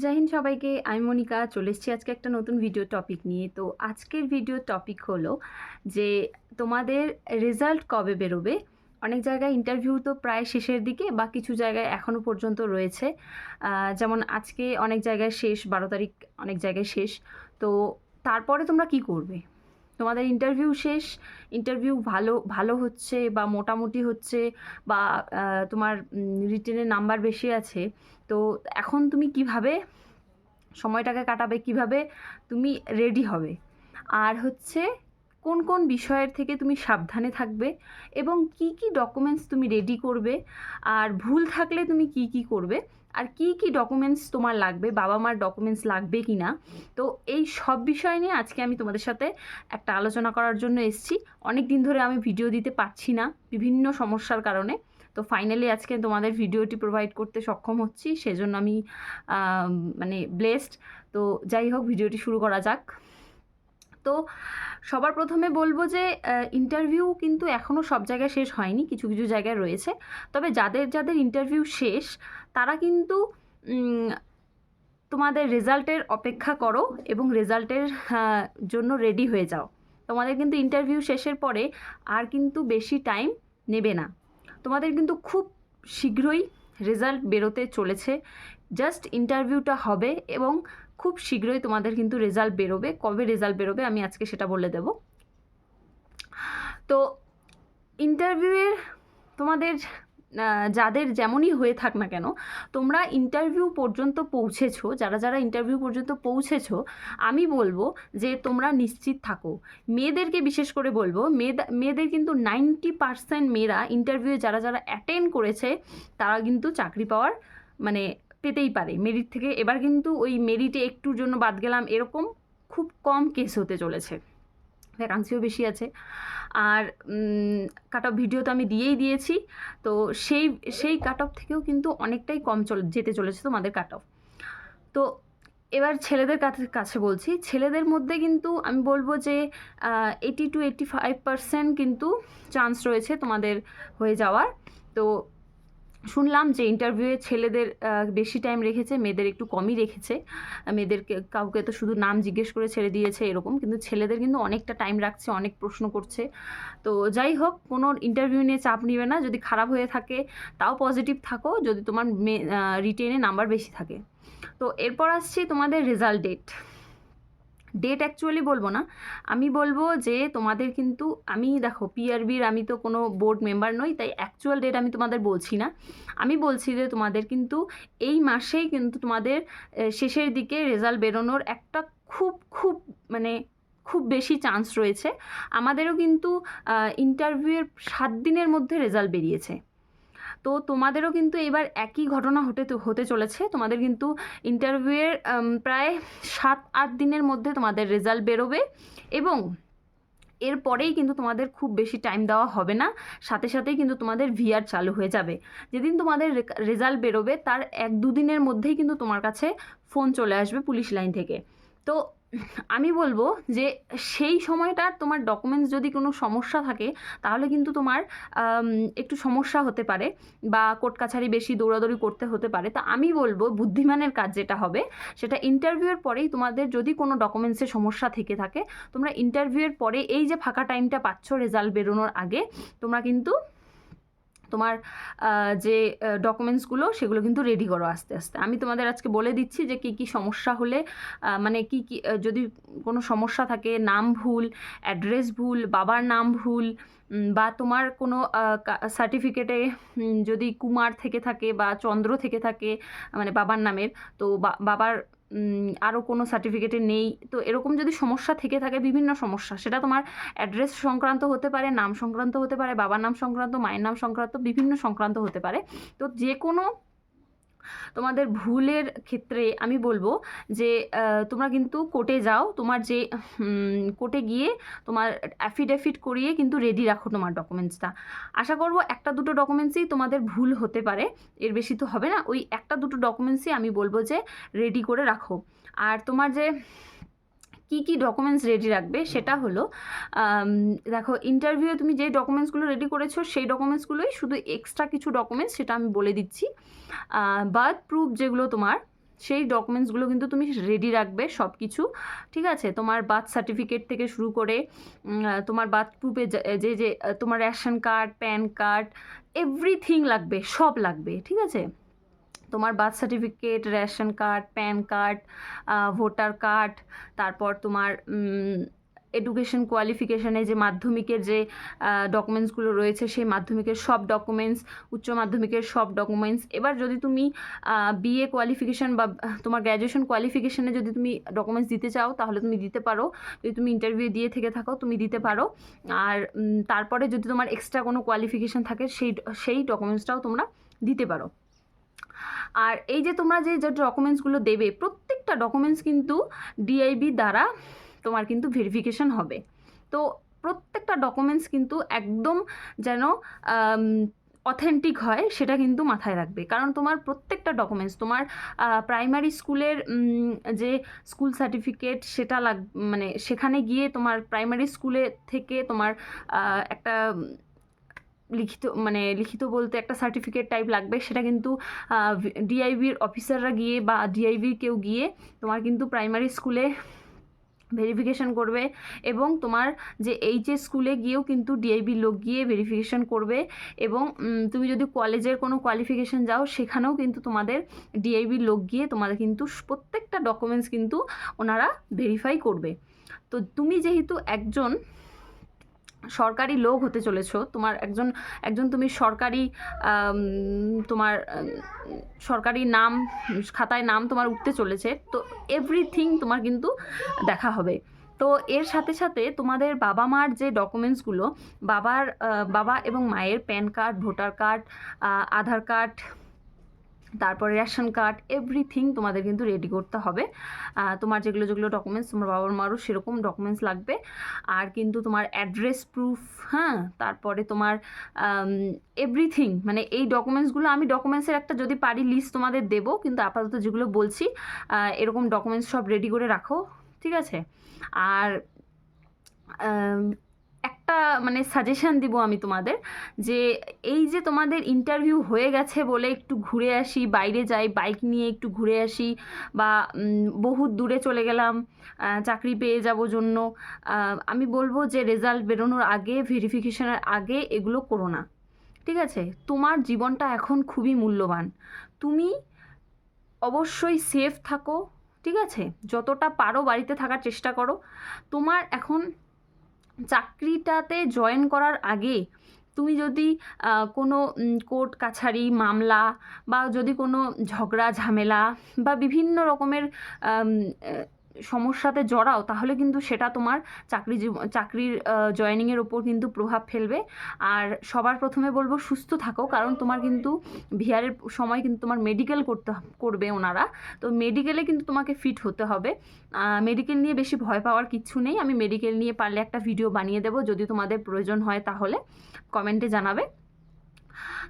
জয় হিন্দ সবাইকে। আমি মনিকা চলে এসেছি আজকে একটা নতুন ভিডিও টপিক নিয়ে। তো আজকের ভিডিও টপিক হলো যে তোমাদের রেজাল্ট কবে বেরোবে। অনেক জায়গায় ইন্টারভিউ তো প্রায় শেষের দিকে বা কিছু জায়গায় এখনও পর্যন্ত রয়েছে। যেমন আজকে অনেক জায়গায় শেষ, 12 তারিখ অনেক জায়গায় শেষ। তো তারপরে তোমরা কি করবে? তোমাদের ইন্টারভিউ শেষ, ইন্টারভিউ ভালো ভালো হচ্ছে বা মোটামুটি হচ্ছে বা তোমার রিটেনের নাম্বার বেশি আছে। তো এখন তুমি কিভাবে সময়টাকে কাটাবে, কিভাবে তুমি রেডি হবে, আর হচ্ছে কোন কোন বিষয়ের থেকে তুমি সাবধানে থাকবে এবং কি কি ডকুমেন্টস তুমি রেডি করবে, আর ভুল থাকলে তুমি কি কি করবে, আর কি কি ডকুমেন্টস তোমার লাগবে, বাবা মার ডকুমেন্টস লাগবে কি না। তো এই সব বিষয় নিয়ে আজকে আমি তোমাদের সাথে একটা আলোচনা করার জন্য এসেছি। অনেক দিন ধরে আমি ভিডিও দিতে পারছি না বিভিন্ন সমস্যার কারণে। তো ফাইনালি আজকে তোমাদের ভিডিওটি প্রোভাইড করতে সক্ষম হচ্ছি, সেজন্য আমি মানে ব্লেসড। তো যাই হোক, ভিডিওটি শুরু করা যাক। তো সবার প্রথমে বলবো যে ইন্টারভিউ কিন্তু এখনও সব জায়গায় শেষ হয়নি, কিছু কিছু জায়গায় রয়েছে। তবে যাদের যাদের ইন্টারভিউ শেষ তারা কিন্তু তোমাদের রেজাল্টের অপেক্ষা করো এবং রেজাল্টের জন্য রেডি হয়ে যাও। তোমাদের কিন্তু ইন্টারভিউ শেষের পরে আর কিন্তু বেশি টাইম নেবে না, তোমাদের কিন্তু খুব শীঘ্রই রেজাল্ট বেরোতে চলেছে। জাস্ট ইন্টারভিউটা হবে এবং খুব শীঘ্রই তোমাদের কিন্তু রেজাল্ট বেরোবে। কবে রেজাল্ট বেরোবে আমি আজকে সেটা বলে দেব। তো ইন্টারভিউয়ের তোমাদের যাদের যেমনই হয়ে থাক না কেন, তোমরা ইন্টারভিউ পর্যন্ত পৌঁছেছো, যারা যারা ইন্টারভিউ পর্যন্ত পৌঁছেছো, আমি বলবো যে তোমরা নিশ্চিত থাকো। মেয়েদেরকে বিশেষ করে বলবো, মেয়েদের কিন্তু 90% মেয়েরা ইন্টারভিউ যারা যারা অ্যাটেন্ড করেছে তারা কিন্তু চাকরি পাওয়ার মানে পেতেই পারে মেরিট থেকে। এবার কিন্তু ওই মেরিটে একটুর জন্য বাদ গেলাম এরকম খুব কম কেস হতে চলেছে, ভ্যাকান্সিও বেশি আছে। আর কাট অফ ভিডিও তো আমি দিয়েই দিয়েছি। তো সেই কাট অফ থেকেও কিন্তু অনেকটাই কম যেতে চলেছে তোমাদের কাট অফ। তো এবার ছেলেদের কাছে বলছি, ছেলেদের মধ্যে কিন্তু আমি বলবো যে 80 to 85% কিন্তু চান্স রয়েছে তোমাদের হয়ে যাওয়ার। তো শুনলাম যে ইন্টারভিউয়ে ছেলেদের বেশি টাইম রেখেছে, মেয়েদের একটু কমই রেখেছে। মেয়েদেরকে কাউকে তো শুধু নাম জিজ্ঞেস করে ছেড়ে দিয়েছে এরকম, কিন্তু ছেলেদের কিন্তু অনেকটা টাইম রাখছে, অনেক প্রশ্ন করছে। তো যাই হোক, কোনো ইন্টারভিউ নিয়ে চাপ নিবে না। যদি খারাপ হয়ে থাকে তাও পজিটিভ থাকো, যদি তোমার রিটেনে নাম্বার বেশি থাকে। তো এরপর আসছি তোমাদের রেজাল্ট ডেট অ্যাকচুয়ালি বলবো না, আমি বলবো যে তোমাদের কিন্তু দেখো পিআরবির আমি তো কোনো বোর্ড মেম্বার নই, তাই অ্যাকচুয়াল ডেট আমি তোমাদের বলছি না। আমি বলছি যে তোমাদের কিন্তু এই মাসেই কিন্তু তোমাদের শেষের দিকে রেজাল্ট বেরোনোর একটা খুব খুব মানে খুব বেশি চান্স রয়েছে। আমাদেরও কিন্তু ইন্টারভিউয়ের 7 দিনের মধ্যে রেজাল্ট বেরিয়েছে। তো তোমাদেরও কিন্তু এবার একই ঘটনা হতে চলেছে। তোমাদের কিন্তু ইন্টারভিউয়ের প্রায় 7-8 দিনের মধ্যে তোমাদের রেজাল্ট বেরোবে এবং এরপরেই কিন্তু তোমাদের খুব বেশি টাইম দেওয়া হবে না, সাথে সাথেই কিন্তু তোমাদের ভিআর চালু হয়ে যাবে। যেদিন তোমাদের রেজাল্ট বেরোবে তার 1-2 দিনের মধ্যেই কিন্তু তোমার কাছে ফোন চলে আসবে পুলিশ লাইন থেকে। তো আমি বলবো যে সেই সময়টা তোমার ডকুমেন্টস যদি কোনো সমস্যা থাকে তাহলে কিন্তু তোমার একটু সমস্যা হতে পারে বা কোর্ট কাছারি বেশি দৌড়াদৌড়ি করতে হতে পারে। তা আমি বলবো বুদ্ধিমানের কাজ যেটা হবে সেটা ইন্টারভিউয়ের পরেই তোমাদের যদি কোনো ডকুমেন্টসের সমস্যা থেকে থাকে, তোমরা ইন্টারভিউয়ের পরে এই যে ফাঁকা টাইমটা পাচ্ছ রেজাল্ট বেরোনোর আগে, তোমরা কিন্তু তোমার যে ডকুমেন্টসগুলো সেগুলো কিন্তু রেডি করো আস্তে আস্তে। আমি তোমাদের আজকে বলে দিচ্ছি যে কী কী সমস্যা হলে মানে কী কী যদি কোনো সমস্যা থাকে, নাম ভুল, অ্যাড্রেস ভুল, বাবার নাম ভুল, বা তোমার কোনো সার্টিফিকেটে যদি কুমার থেকে থাকে বা চন্দ্র থেকে থাকে মানে বাবার নামের, তো বাবার আরও কোনো সার্টিফিকেটে নেই, তো এরকম যদি সমস্যা থেকে থাকে, বিভিন্ন সমস্যা, সেটা তোমার অ্যাড্রেস সংক্রান্ত হতে পারে, নাম সংক্রান্ত হতে পারে, বাবার নাম সংক্রান্ত, মায়ের নাম সংক্রান্ত, বিভিন্ন সংক্রান্ত হতে পারে। তো যে কোনো তোমাদের ভুলের ক্ষেত্রে আমি বলবো যে তোমরা কিন্তু কোর্টে যাও, তোমার যে কোর্টে গিয়ে তোমার অ্যাফিডেভিট করিয়ে কিন্তু রেডি রাখো তোমার ডকুমেন্টসটা। আশা করবো 1-2 ডকুমেন্টসই তোমাদের ভুল হতে পারে, এর বেশি তো হবে না। ওই 1-2 ডকুমেন্টসই আমি বলবো যে রেডি করে রাখো। আর তোমার যে কী কী ডকুমেন্টস রেডি রাখবে সেটা হলো, দেখো ইন্টারভিউয়ে তুমি যে ডকুমেন্টসগুলো রেডি করেছো সেই ডকুমেন্টসগুলোই, শুধু এক্সট্রা কিছু ডকুমেন্টস সেটা আমি বলে দিচ্ছি। বার্থ প্রুফ যেগুলো তোমার সেই ডকুমেন্টসগুলো কিন্তু তুমি রেডি রাখবে সব কিছু, ঠিক আছে? তোমার বার্থ সার্টিফিকেট থেকে শুরু করে তোমার বার্থ প্রুফে যে যে তোমার ration card, pan card, everything লাগবে, সব লাগবে, ঠিক আছে? তোমার birth certificate, ration card, pan card, voter card, তারপর তোমার এডুকেশন কোয়ালিফিকেশানে যে মাধ্যমিকের যে ডকুমেন্টসগুলো রয়েছে সেই মাধ্যমিকের সব ডকুমেন্টস, উচ্চ মাধ্যমিকের সব ডকুমেন্টস। এবার যদি তুমি বিএ কোয়ালিফিকেশান বা তোমার গ্র্যাজুয়েশন কোয়ালিফিকেশানে যদি তুমি ডকুমেন্টস দিতে চাও তাহলে তুমি দিতে পারো, যদি তুমি ইন্টারভিউ দিয়ে থেকে থাকো তুমি দিতে পারো। আর তারপরে যদি তোমার এক্সট্রা কোনো কোয়ালিফিকেশান থাকে সেই ডকুমেন্টসটাও তোমরা দিতে পারো। আর এই যে তোমরা যে যে ডকুমেন্টসগুলো দেবে প্রত্যেকটা ডকুমেন্টস কিন্তু ডিআইবি দ্বারা তোমার কিন্তু ভেরিফিকেশন হবে। তো প্রত্যেকটা ডকুমেন্টস কিন্তু একদম যেন অথেন্টিক হয় সেটা কিন্তু মাথায় রাখবে, কারণ তোমার প্রত্যেকটা ডকুমেন্টস তোমার প্রাইমারি স্কুলের যে স্কুল সার্টিফিকেট সেটা মানে সেখানে গিয়ে তোমার প্রাইমারি স্কুলে থেকে তোমার একটা লিখিত বলতে একটা সার্টিফিকেট টাইপ লাগবে, সেটা কিন্তু ডিআইবির অফিসাররা গিয়ে বা ডিআইবির কেউ গিয়ে তোমার কিন্তু প্রাইমারি স্কুলে ভেরিফিকেশন করবে, এবং তোমার যে এইচএস স্কুলে গিয়েও কিন্তু ডিআইবির লোক গিয়ে ভেরিফিকেশন করবে, এবং তুমি যদি কলেজের কোনো কোয়ালিফিকেশান যাও সেখানেও কিন্তু তোমাদের ডিআইবির লোক গিয়ে তোমাদের কিন্তু প্রত্যেকটা ডকুমেন্টস কিন্তু ওনারা ভেরিফাই করবে। তো তুমি যেহেতু একজন সরকারি লোক হতে চলেছ, তোমার একজন তুমি সরকারি তোমার সরকারি নাম খাতায় নাম তোমার উঠতে চলেছে, তো এভরিথিং তোমার কিন্তু দেখা হবে। তো এর সাথে সাথে তোমাদের বাবা মার যে ডকুমেন্টসগুলো, বাবা এবং মায়ের প্যান কার্ড, ভোটার কার্ড, আধার কার্ড, তারপরে রেশন কার্ড, এভরিথিং তোমাদের কিন্তু রেডি করতে হবে। তোমার যেগুলো ডকুমেন্টস তোমার বাবার মারও সেরকম ডকুমেন্টস লাগবে। আর কিন্তু তোমার অ্যাড্রেস প্রুফ, হ্যাঁ, তারপরে তোমার এভরিথিং, মানে এই ডকুমেন্টসগুলো আমি ডকুমেন্টসের একটা যদি পারি লিস্ট তোমাদের দেবো, কিন্তু আপাতত যেগুলো বলছি এরকম ডকুমেন্টস সব রেডি করে রাখো, ঠিক আছে? আর একটা মানে সাজেশান দিব আমি তোমাদের, যে এই যে তোমাদের ইন্টারভিউ হয়ে গেছে বলে একটু ঘুরে আসি, বাইরে যাই, বাইক নিয়ে একটু ঘুরে আসি, বা বহুত দূরে চলে গেলাম চাকরি পেয়ে যাব জন্য, আমি বলবো যে রেজাল্ট বেরোনোর আগে, ভেরিফিকেশনের আগে এগুলো করো না, ঠিক আছে? তোমার জীবনটা এখন খুবই মূল্যবান, তুমি অবশ্যই সেফ থাকো, ঠিক আছে? যতটা পারো বাড়িতে থাকার চেষ্টা করো। তোমার এখন চাকরিটাতে জয়েন করার আগে তুমি যদি কোনো কোর্ট কাছারি মামলা বা যদি কোনো ঝগড়া ঝামেলা বা বিভিন্ন রকমের সমস্যাতে জড়াও, তাহলে কিন্তু সেটা তোমার চাকরির জয়েনিংয়ের ওপর কিন্তু প্রভাব ফেলবে। আর সবার প্রথমে বলবো সুস্থ থাকো, কারণ তোমার কিন্তু ভিআরের সময় কিন্তু তোমার মেডিকেল করবে ওনারা, তো মেডিকেলে কিন্তু তোমাকে ফিট হতে হবে। মেডিকেল নিয়ে বেশি ভয় পাওয়ার কিচ্ছু নেই, আমি মেডিকেল নিয়ে পারলে একটা ভিডিও বানিয়ে দেবো, যদি তোমাদের প্রয়োজন হয় তাহলে কমেন্টে জানাবে।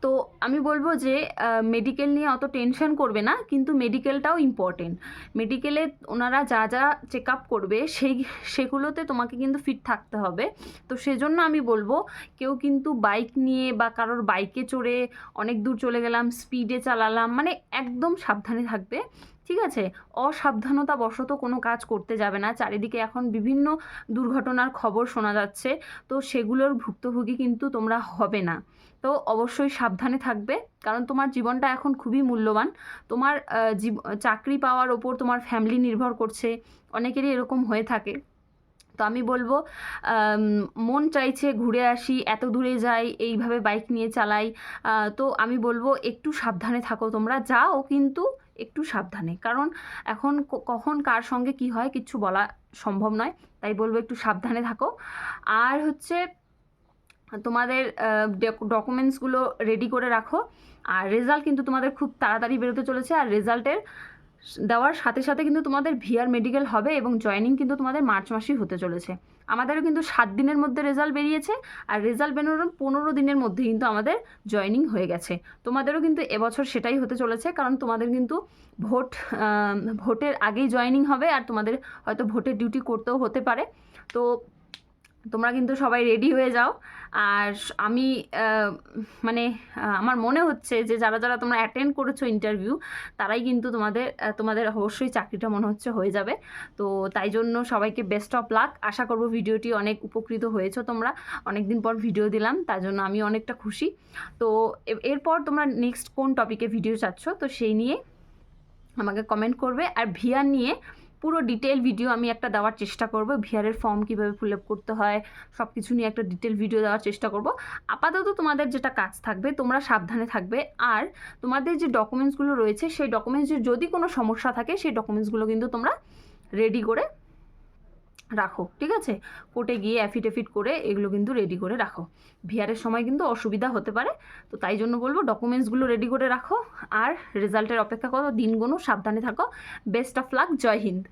তো আমি বলবো যে মেডিকেল নিয়ে অত টেনশন করবে না, কিন্তু মেডিকেলটাও ইম্পর্টেন্ট। মেডিকেলে ওনারা যা যা চেক আপ করবে সেগুলোতে তোমাকে কিন্তু ফিট থাকতে হবে। তো সেজন্য আমি বলবো কেউ কিন্তু বাইক নিয়ে বা কারোর বাইকে চড়ে অনেক দূর চলে গেলাম, স্পিডে চালালাম, মানে একদম সাবধানে থাকবে, ঠিক আছে? অসাবধানতা বশত কোনো কাজ করতে যাবে না। চারিদিকে এখন বিভিন্ন দুর্ঘটনার খবর শোনা যাচ্ছে, তো সেগুলোর ভুক্তভোগী কিন্তু তোমরা হবে না। তো অবশ্যই সাবধানে থাকবে, কারণ তোমার জীবনটা এখন খুবই মূল্যবান। তোমার চাকরি পাওয়ার ওপর তোমার ফ্যামিলি নির্ভর করছে, অনেকেরই এরকম হয়ে থাকে। তো আমি বলবো মন চাইছে ঘুরে আসি, এত দূরে যাই, এইভাবে বাইক নিয়ে চালাই, তো আমি বলবো একটু সাবধানে থাকো, তোমরা যাও কিন্তু একটু সাবধানে, কারণ এখন কখন কার সঙ্গে কি হয় কিচ্ছু বলা সম্ভব নয়, তাই বলবো একটু সাবধানে থাকো। আর হচ্ছে তোমাদের ডকুমেন্টসগুলো রেডি করে রাখো। আর রেজাল্ট কিন্তু তোমাদের খুব তাড়াতাড়ি বেরোতে চলেছে, আর রেজাল্টের দেওয়ার সাথে সাথে কিন্তু তোমাদের ভিআর মেডিকেল হবে, এবং জয়েনিং কিন্তু তোমাদের মার্চ মাসেই হতে চলেছে। আমাদেরও কিন্তু 7 দিনের মধ্যে রেজাল্ট বেরিয়েছে, আর রেজাল্ট বেরোনোর 15 দিনের মধ্যে কিন্তু আমাদের জয়েনিং হয়ে গেছে। তোমাদেরও কিন্তু এবছর সেটাই হতে চলেছে, কারণ তোমাদের কিন্তু ভোটের আগেই জয়েনিং হবে, আর তোমাদের হয়তো ভোটের ডিউটি করতেও হতে পারে। তো তোমরা কিন্তু সবাই রেডি হয়ে যাও। আর আমি মানে আমার মনে হচ্ছে যে যারা যারা তোমরা অ্যাটেন্ড করেছো ইন্টারভিউ, তারাই কিন্তু তোমাদের অবশ্যই চাকরিটা মনে হচ্ছে হয়ে যাবে। তো তাই জন্য সবাইকে বেস্ট অফ লাক। আশা করবো ভিডিওটি অনেক উপকৃত হয়েছো তোমরা। অনেক দিন পর ভিডিও দিলাম, তার জন্য আমি অনেকটা খুশি। তো এরপর তোমরা নেক্সট কোন টপিকে ভিডিও চাচ্ছ, তো সেই নিয়ে আমাকে কমেন্ট করবে। আর ভিআর নিয়ে পুরো ডিটেল ভিডিও আমি একটা দেওয়ার চেষ্টা করব। ভিআরের ফর্ম কীভাবে ফিল আপ করতে হয় সব কিছু নিয়ে একটা ডিটেল ভিডিও দেওয়ার চেষ্টা করব। আপাতত তোমাদের যেটা কাজ থাকবে, তোমরা সাবধানে থাকবে। আর তোমাদের যে ডকুমেন্টসগুলো রয়েছে, সেই ডকুমেন্টসের যদি কোনো সমস্যা থাকে, সেই ডকুমেন্টসগুলো কিন্তু তোমরা রেডি করে রাখো, ঠিক আছে? কোর্টে গিয়ে অ্যাফিডেভিট করে এগুলো কিন্তু রেডি করে রাখো। ভিআরের সময় কিন্তু অসুবিধা হতে পারে, তো তাই জন্য বলবো ডকুমেন্টসগুলো রেডি করে রাখো। আর রেজাল্টের অপেক্ষা করো, দিন গুনো, সাবধানে থাকো। Best of luck. জয় হিন্দ।